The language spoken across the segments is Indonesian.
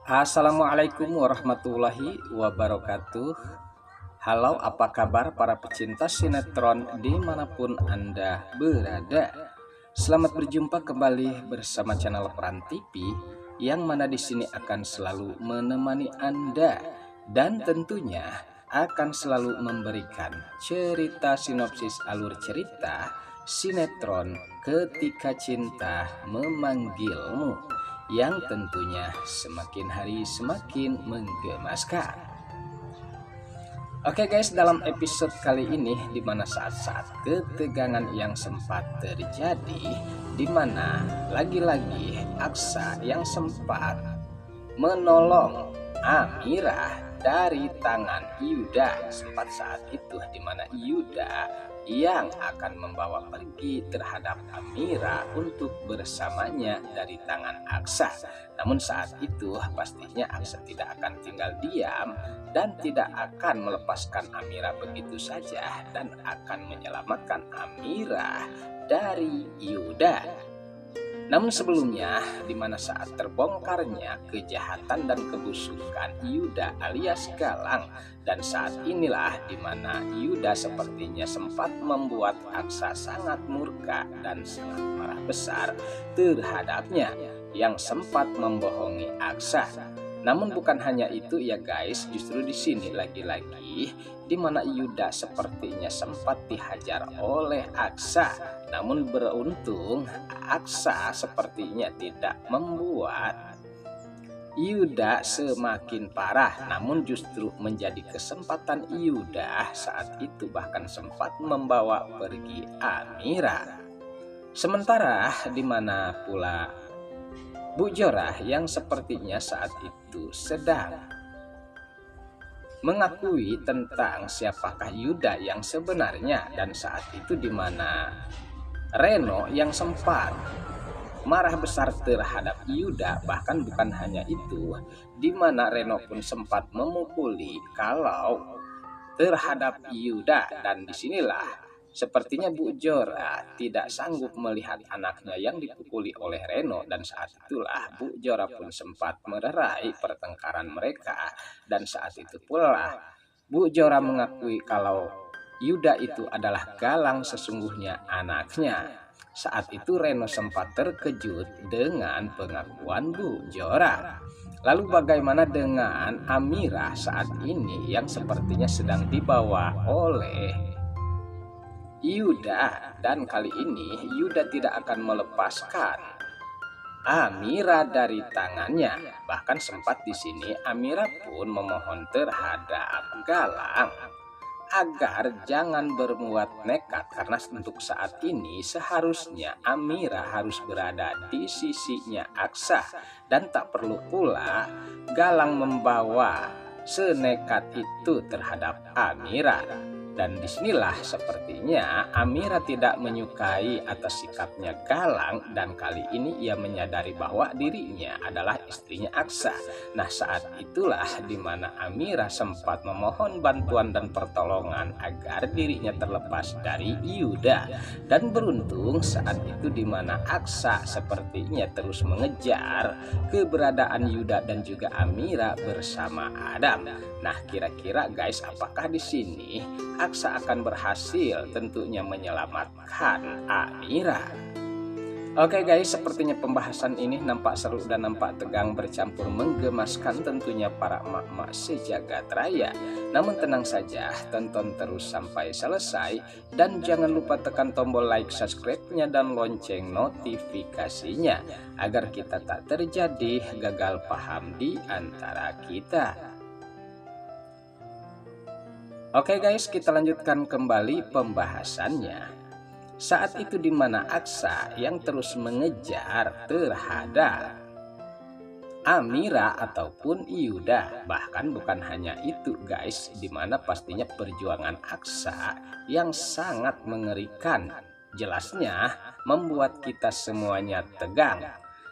Assalamualaikum warahmatullahi wabarakatuh. Halo, apa kabar para pecinta sinetron dimanapun Anda berada? Selamat berjumpa kembali bersama channel Peran TV, yang mana di sini akan selalu menemani Anda dan tentunya akan selalu memberikan cerita sinopsis alur cerita sinetron Ketika Cinta Memanggilmu, yang tentunya semakin hari semakin menggemaskan. Oke guys, dalam episode kali ini di mana saat-saat ketegangan yang sempat terjadi, di mana lagi-lagi Aksa yang sempat menolong Amira dari tangan Yuda, sempat saat itu di mana Yuda yang akan membawa pergi terhadap Amira untuk bersamanya dari tangan Aksa. Namun saat itu pastinya Aksa tidak akan tinggal diam dan tidak akan melepaskan Amira begitu saja, dan akan menyelamatkan Amira dari Yuda. Namun sebelumnya, di mana saat terbongkarnya kejahatan dan kebusukan Yuda alias Galang, dan saat inilah di mana Yuda sepertinya sempat membuat Aksa sangat murka dan sangat marah besar terhadapnya, yang sempat membohongi Aksa. Namun bukan hanya itu ya guys, justru di sini lagi-lagi di mana Yuda sepertinya sempat dihajar oleh Aksa. Namun beruntung Aksa sepertinya tidak membuat Yuda semakin parah, namun justru menjadi kesempatan Yuda saat itu bahkan sempat membawa pergi Amira. Sementara di mana pula Bu Jorah yang sepertinya saat itu sedang mengakui tentang siapakah Yuda yang sebenarnya, dan saat itu di mana Reno yang sempat marah besar terhadap Yuda. Bahkan bukan hanya itu, di mana Reno pun sempat memukuli kalau terhadap Yuda, dan disinilah sepertinya Bu Jorah tidak sanggup melihat anaknya yang dipukuli oleh Reno, dan saat itulah Bu Jorah pun sempat melerai pertengkaran mereka, dan saat itu pula Bu Jorah mengakui kalau Yuda itu adalah Galang sesungguhnya anaknya. Saat itu Reno sempat terkejut dengan pengakuan Bu Jorah. Lalu bagaimana dengan Amira saat ini yang sepertinya sedang dibawa oleh Yuda, dan kali ini Yuda tidak akan melepaskan Amira dari tangannya. Bahkan sempat di sini Amira pun memohon terhadap Galang agar jangan berbuat nekat, karena untuk saat ini seharusnya Amira harus berada di sisinya Aksa, dan tak perlu pula Galang membawa senekat itu terhadap Amira. Dan disinilah sepertinya Amira tidak menyukai atas sikapnya Galang, dan kali ini ia menyadari bahwa dirinya adalah istrinya Aksa. Nah saat itulah dimana Amira sempat memohon bantuan dan pertolongan agar dirinya terlepas dari Yuda. Dan beruntung saat itu dimana Aksa sepertinya terus mengejar keberadaan Yuda dan juga Amira bersama Adam. Nah kira-kira guys, apakah di sini Aksa akan berhasil tentunya menyelamatkan Amira? Oke guys, sepertinya pembahasan ini nampak seru dan nampak tegang bercampur menggemaskan tentunya para emak-emak sejagat raya. Namun tenang saja, tonton terus sampai selesai, dan jangan lupa tekan tombol like, subscribe-nya, dan lonceng notifikasinya agar kita tak terjadi gagal paham di antara kita. Oke guys, kita lanjutkan kembali pembahasannya. Saat itu di mana Aksa yang terus mengejar terhadap Amira ataupun Yuda. Bahkan bukan hanya itu guys, di mana pastinya perjuangan Aksa yang sangat mengerikan, jelasnya membuat kita semuanya tegang.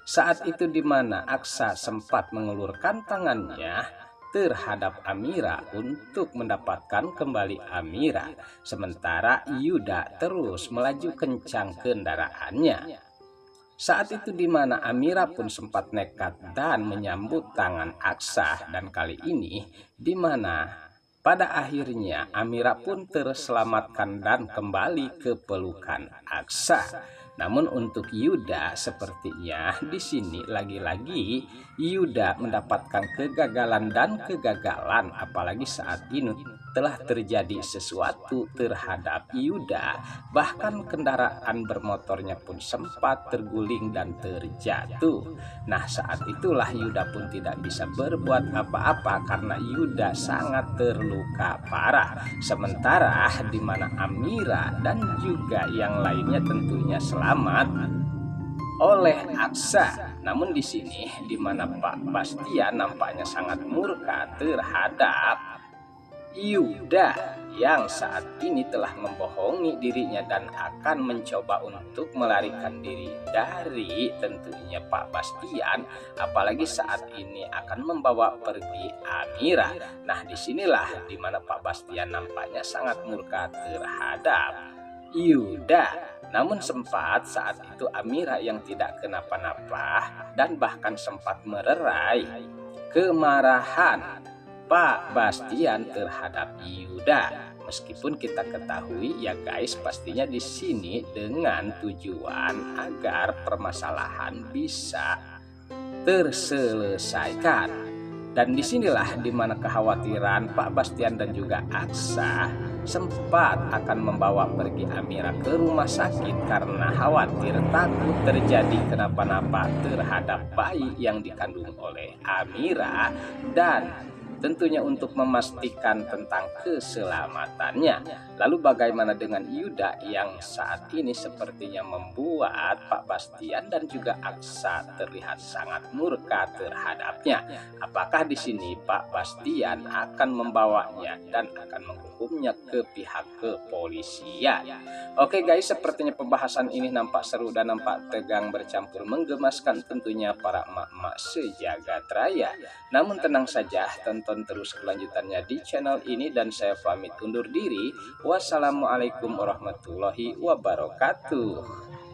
Saat itu di mana Aksa sempat mengulurkan tangannya terhadap Amira untuk mendapatkan kembali Amira, sementara Yuda terus melaju kencang kendaraannya. Saat itu di mana Amira pun sempat nekat dan menyambut tangan Aksa, dan kali ini di mana pada akhirnya Amira pun terselamatkan dan kembali ke pelukan Aksa. Namun untuk Yuda sepertinya di sini lagi-lagi Yuda mendapatkan kegagalan dan kegagalan, apalagi saat ini telah terjadi sesuatu terhadap Yuda. Bahkan kendaraan bermotornya pun sempat terguling dan terjatuh. Nah, saat itulah Yuda pun tidak bisa berbuat apa-apa karena Yuda sangat terluka parah. Sementara di mana Amira dan juga yang lainnya tentunya selamat oleh Aksa. Namun di sini di mana Pak Bastian nampaknya sangat murka terhadap Yuda yang saat ini telah membohongi dirinya dan akan mencoba untuk melarikan diri dari tentunya Pak Bastian, apalagi saat ini akan membawa pergi Amira. Nah, disinilah dimana Pak Bastian nampaknya sangat murka terhadap Yuda. Namun sempat saat itu Amira yang tidak kenapa-napa dan bahkan sempat mererai kemarahan Pak Bastian terhadap Yuda. Meskipun kita ketahui ya guys, pastinya di sini dengan tujuan agar permasalahan bisa terselesaikan. Dan disinilah dimana kekhawatiran Pak Bastian dan juga Aksa sempat akan membawa pergi Amira ke rumah sakit karena khawatir takut terjadi kenapa-napa terhadap bayi yang dikandung oleh Amira, dan tentunya untuk memastikan tentang keselamatannya. Lalu bagaimana dengan Yuda yang saat ini sepertinya membuat Pak Bastian dan juga Aksa terlihat sangat murka terhadapnya? Apakah di sini Pak Bastian akan membawanya dan akan menghukumnya ke pihak kepolisian? Oke guys, sepertinya pembahasan ini nampak seru dan nampak tegang bercampur menggemaskan tentunya para emak-emak sejagat raya. Namun tenang saja, tonton terus kelanjutannya di channel ini dan saya pamit undur diri. Wassalamualaikum warahmatullahi wabarakatuh.